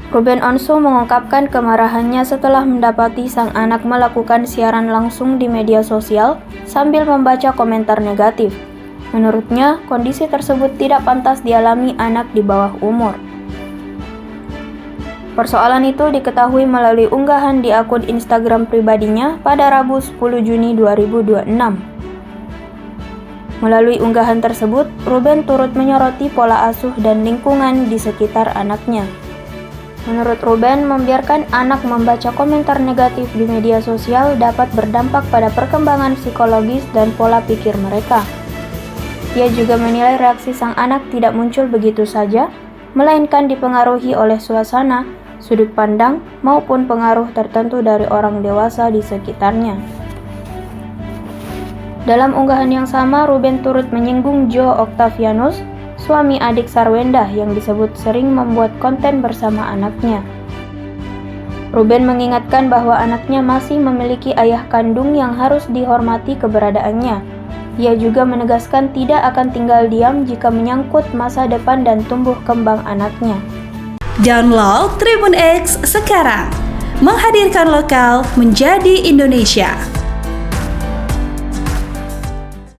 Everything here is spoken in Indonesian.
Ruben Onsu mengungkapkan kemarahannya setelah mendapati sang anak melakukan siaran langsung di media sosial sambil membaca komentar negatif. Menurutnya, kondisi tersebut tidak pantas dialami anak di bawah umur. Persoalan itu diketahui melalui unggahan di akun Instagram pribadinya pada Rabu 10 Juni 2026. Melalui unggahan tersebut, Ruben turut menyoroti pola asuh dan lingkungan di sekitar anaknya. Menurut Ruben, membiarkan anak membaca komentar negatif di media sosial dapat berdampak pada perkembangan psikologis dan pola pikir mereka. Ia juga menilai reaksi sang anak tidak muncul begitu saja, melainkan dipengaruhi oleh suasana, sudut pandang, maupun pengaruh tertentu dari orang dewasa di sekitarnya. Dalam unggahan yang sama, Ruben turut menyinggung Joe Octavianus, suami adik Sarwenda yang disebut sering membuat konten bersama anaknya. Ruben mengingatkan bahwa anaknya masih memiliki ayah kandung yang harus dihormati keberadaannya. Ia juga menegaskan tidak akan tinggal diam jika menyangkut masa depan dan tumbuh kembang anaknya. Download Tribun X sekarang, menghadirkan lokal menjadi Indonesia.